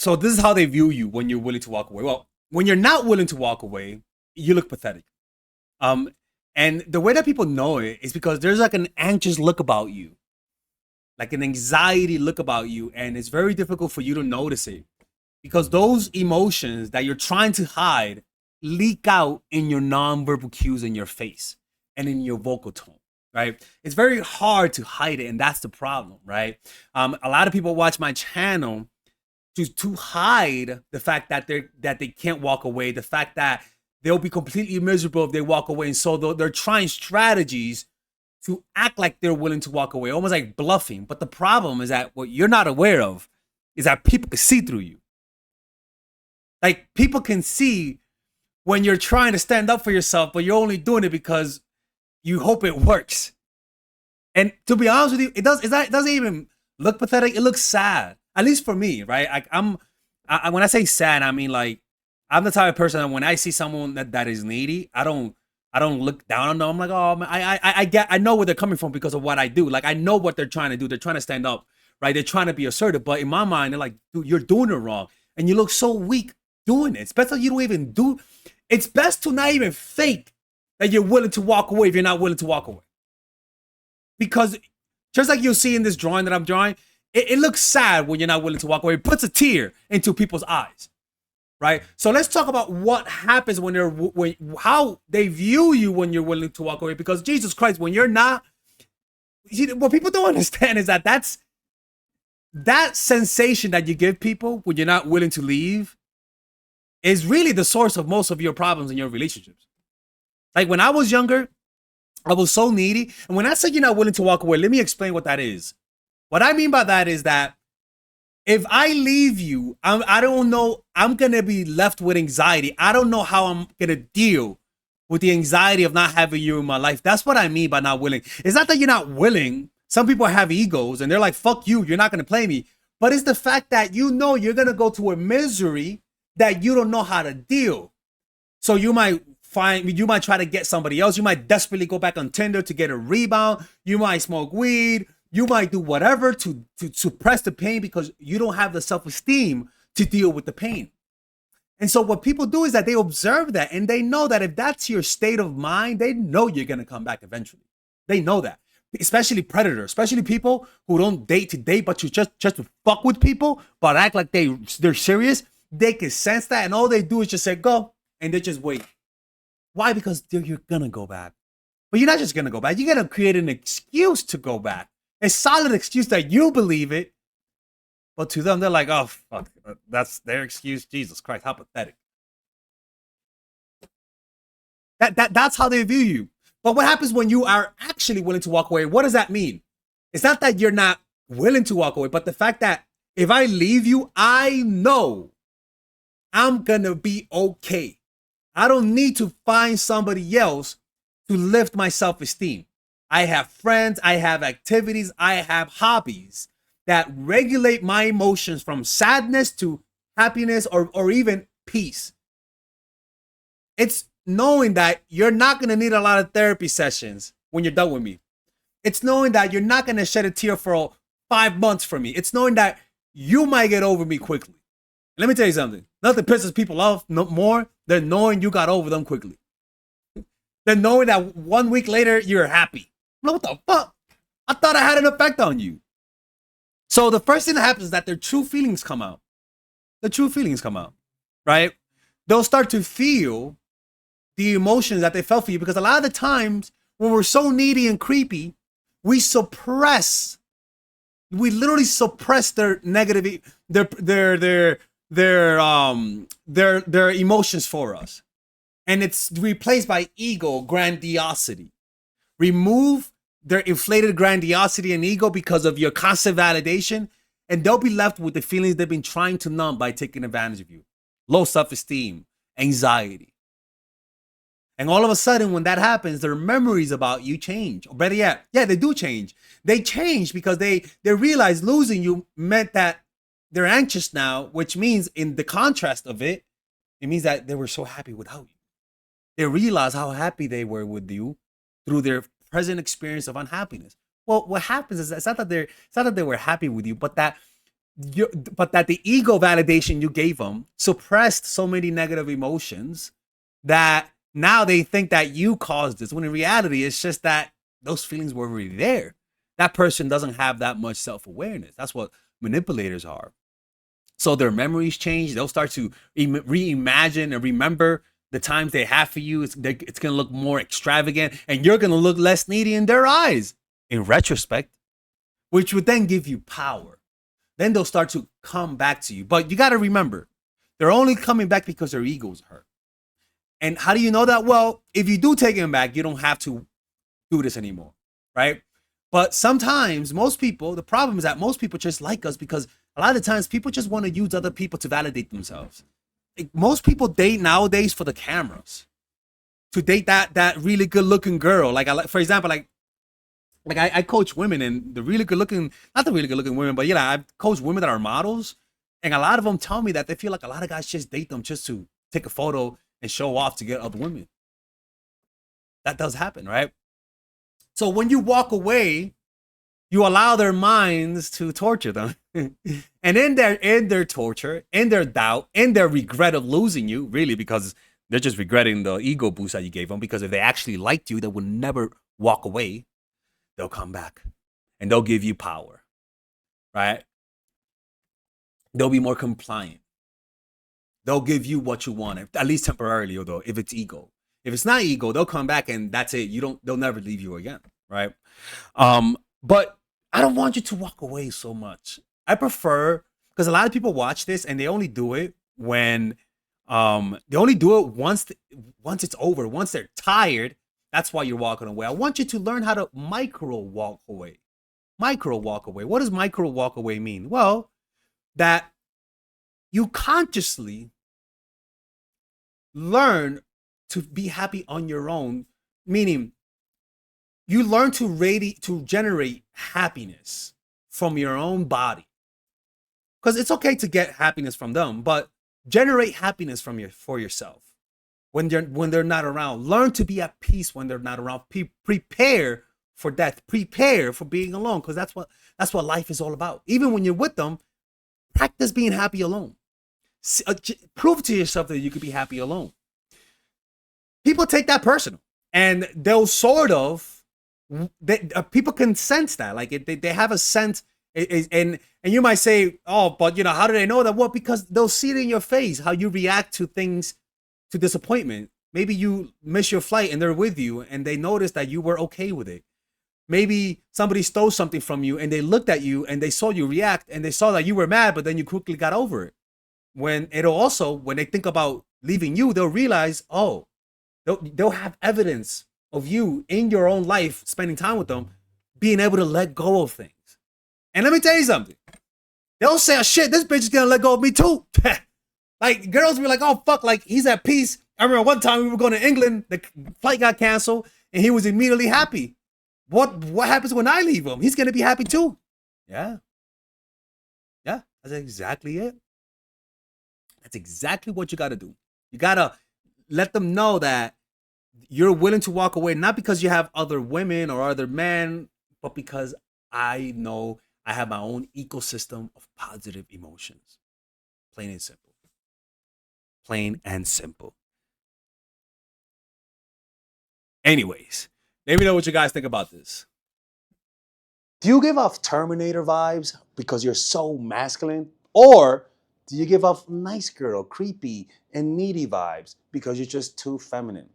So this is how they view you when you're willing to walk away. Well, when you're not willing to walk away, you look pathetic. Um, and the way that people know it is because there's like an anxious look about you, like an anxiety look about you, and it's very difficult for you to notice it because those emotions that you're trying to hide leak out in your nonverbal cues in your face and in your vocal tone. Right, it's very hard to hide it, and that's the problem. Right, a lot of people watch my channel to hide the fact that they can't walk away, the fact that they'll be completely miserable if they walk away, and so they're trying strategies to act like they're willing to walk away, almost like bluffing. But the problem is that what you're not aware of is that people can see through you. Like people can see when you're trying to stand up for yourself, but you're only doing it because you hope it works. And to be honest with you, it doesn't even look pathetic. It looks sad, at least for me, right? When I say sad, I mean like I'm the type of person that when I see someone that is needy, I don't look down on them. I'm like, oh man, I know where they're coming from because of what I do. Like I know what they're trying to do. They're trying to stand up, right? They're trying to be assertive, but in my mind, they're like, dude, you're doing it wrong, and you look so weak doing it. It's best that you don't even do. It's best to not even fake that you're willing to walk away if you're not willing to walk away. Because just like you'll see in this drawing that I'm drawing, it looks sad when you're not willing to walk away. It puts a tear into people's eyes, right? So let's talk about what happens how they view you when you're willing to walk away. Because Jesus Christ, when you're not, what people don't understand is that that sensation that you give people when you're not willing to leave is really the source of most of your problems in your relationships. Like when I was younger, I was so needy. And when I say you're not willing to walk away, let me explain what that is. What I mean by that is that if I leave you, I don't know, I'm going to be left with anxiety. I don't know how I'm going to deal with the anxiety of not having you in my life. That's what I mean by not willing. It's not that you're not willing. Some people have egos and they're like, fuck you, you're not going to play me. But it's the fact that you know you're going to go to a misery that you don't know how to deal. So you might try to get somebody else. You might desperately go back on Tinder to get a rebound. You might smoke weed. You might do whatever to suppress the pain because you don't have the self-esteem to deal with the pain. And so what people do is that they observe that and they know that if that's your state of mind, they know you're going to come back eventually. They know that. Especially predators, especially people who don't date to date, but you just to fuck with people, but act like they're serious. They can sense that, and all they do is just say, go, and they just wait. Why? Because you're going to go back. But you're not just going to go back. You're going to create an excuse to go back. A solid excuse that you believe it. But to them, they're like, oh, fuck. That's their excuse. Jesus Christ, how pathetic. That's how they view you. But what happens when you are actually willing to walk away? What does that mean? It's not that you're not willing to walk away, but the fact that if I leave you, I know I'm going to be okay. I don't need to find somebody else to lift my self-esteem. I have friends, I have activities, I have hobbies that regulate my emotions from sadness to happiness or even peace. It's knowing that you're not going to need a lot of therapy sessions when you're done with me. It's knowing that you're not going to shed a tear for 5 months for me. It's knowing that you might get over me quickly. Let me tell you something. Nothing pisses people off more than knowing you got over them quickly. Than knowing that 1 week later, you're happy. What the fuck? I thought I had an effect on you. So the first thing that happens is that their true feelings come out. The true feelings come out, right? They'll start to feel the emotions that they felt for you because a lot of the times when we're so needy and creepy, we literally suppress their negative, their emotions for us. And it's replaced by ego, grandiosity. Remove their inflated grandiosity and ego because of your constant validation, and they'll be left with the feelings they've been trying to numb by taking advantage of you. Low self-esteem, anxiety. And all of a sudden, when that happens, their memories about you change. Or better yet, yeah, they do change. They change because they realize losing you meant that they're anxious now, which means in the contrast of it, it means that they were so happy without you. They realize how happy they were with you through their present experience of unhappiness. Well, what happens is that it's not that they were happy with you, but that but that the ego validation you gave them suppressed so many negative emotions that now they think that you caused this, when in reality it's just that those feelings were already there. That person doesn't have that much self-awareness. That's what manipulators are. So their memories change. They'll start to reimagine and remember the times they have for you. It's going to look more extravagant, and you're going to look less needy in their eyes in retrospect, which would then give you power. Then they'll start to come back to you. But you got to remember, they're only coming back because their ego's hurt. And how do you know that? Well, if you do take them back, you don't have to do this anymore, right? But sometimes most people, the problem is that most people just like us because a lot of times people just want to use other people to validate themselves. Like, most people date nowadays for the cameras, to date that really good looking girl. Like, for example, I coach women, and the really good looking, not the really good looking women, but I've coached women that are models, and a lot of them tell me that they feel like a lot of guys just date them just to take a photo and show off to get other women. That does happen, right? So when you walk away, you allow their minds to torture them. And in their torture, in their doubt, in their regret of losing you, really, because they're just regretting the ego boost that you gave them, because if they actually liked you, they would never walk away. They'll come back and they'll give you power, right? They'll be more compliant. They'll give you what you want, at least temporarily, although if it's ego. If it's not ego, they'll come back and that's it. They'll never leave you again, right? But I don't want you to walk away so much. I prefer, because a lot of people watch this and they only do it when they only do it once it's over, once they're tired. That's why you're walking away. I want you to learn how to micro walk away. Micro walk away. What does micro walk away mean? Well, that you consciously learn to be happy on your own, meaning you learn to generate happiness from your own body. Because it's okay to get happiness from them, but generate happiness for yourself when they're not around. Learn to be at peace when they're not around. Prepare for death. Prepare for being alone, because that's what life is all about. Even when you're with them, practice being happy alone. Prove to yourself that you could be happy alone. People take that personal, and they'll sort of, people can sense that, like they have a sense, and you might say, oh, but how do they know that? Well, because they'll see it in your face, how you react to things, to disappointment. Maybe you miss your flight and they're with you and they noticed that you were okay with it. Maybe somebody stole something from you and they looked at you and they saw you react and they saw that you were mad, but then you quickly got over it. When they think about leaving you, they'll realize, oh, they'll have evidence of you in your own life, spending time with them, being able to let go of things. And let me tell you something. They'll say, oh, shit, this bitch is going to let go of me too. Like, girls be like, oh, fuck, like, he's at peace. I remember one time we were going to England, the flight got canceled, and he was immediately happy. What happens when I leave him? He's going to be happy too. Yeah. Yeah, that's exactly it. That's exactly what you got to do. You got to let them know that you're willing to walk away, not because you have other women or other men, but because I know I have my own ecosystem of positive emotions. Plain and simple. Plain and simple. Anyways, let me know what you guys think about this. Do you give off Terminator vibes because you're so masculine? Or do you give off nice girl, creepy, and needy vibes because you're just too feminine?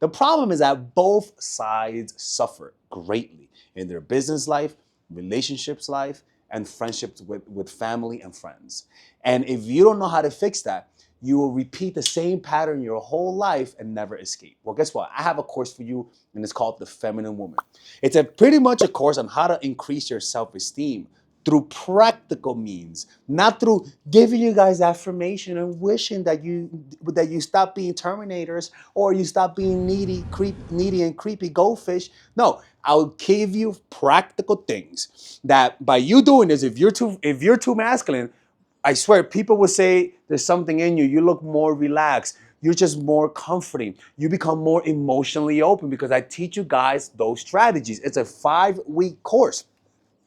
The problem is that both sides suffer greatly in their business life, relationships life, and friendships with family and friends. And if you don't know how to fix that, you will repeat the same pattern your whole life and never escape. Well, guess what? I have a course for you, and it's called The Feminine Woman. It's pretty much a course on how to increase your self-esteem through practical means, not through giving you guys affirmation and wishing that you stop being terminators or you stop being needy and creepy goldfish. No, I'll give you practical things that by you doing this, if you're too masculine, I swear people will say there's something in you. You look more relaxed. You're just more comforting. You become more emotionally open because I teach you guys those strategies. It's a 5-week course.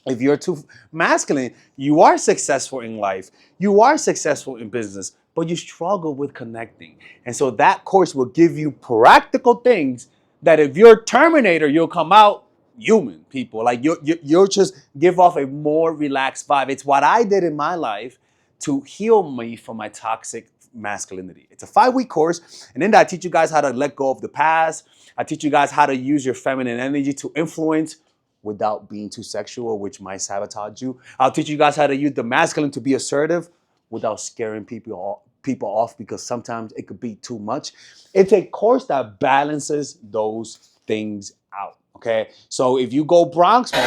If you're too masculine, you are successful in life, you are successful in business, but you struggle with connecting. And so that course will give you practical things that if you're Terminator, you'll come out human, people. Like you'll just give off a more relaxed vibe. It's what I did in my life to heal me from my toxic masculinity. It's a 5-week course. And in that, I teach you guys how to let go of the past. I teach you guys how to use your feminine energy to influence without being too sexual, which might sabotage you. I'll teach you guys how to use the masculine to be assertive without scaring people off, because sometimes it could be too much. It's a course that balances those things out. Okay, so if you go Bronx mode,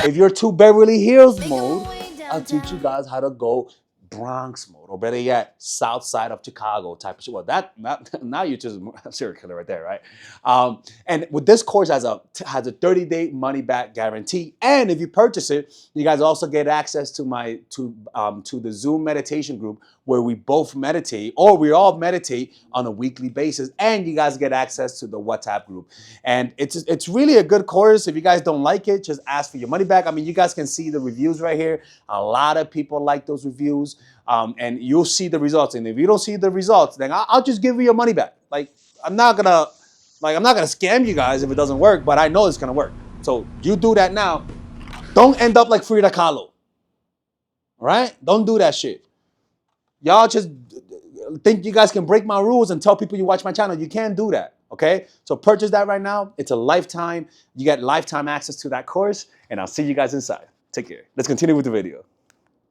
if you're too Beverly Hills mode, I'll teach you guys how to go Bronx mode, or better yet, South Side of Chicago type of shit. Well, now you're just a serial killer right there, right? And with this course has a 30-day money back guarantee, and if you purchase it, you guys also get access to my to the Zoom meditation group where we both meditate, or we all meditate on a weekly basis, and you guys get access to the WhatsApp group. And it's really a good course. If you guys don't like it, just ask for your money back. I mean, you guys can see the reviews right here. A lot of people like those reviews, and you'll see the results. And if you don't see the results, then I'll just give you your money back. Like I'm not gonna scam you guys if it doesn't work, but I know it's gonna work. So you do that now. Don't end up like Frida Kahlo. All right? Don't do that shit. Y'all just think you guys can break my rules and tell people you watch my channel. You can't do that, okay? So purchase that right now. It's a lifetime. You get lifetime access to that course, and I'll see you guys inside. Take care. Let's continue with the video.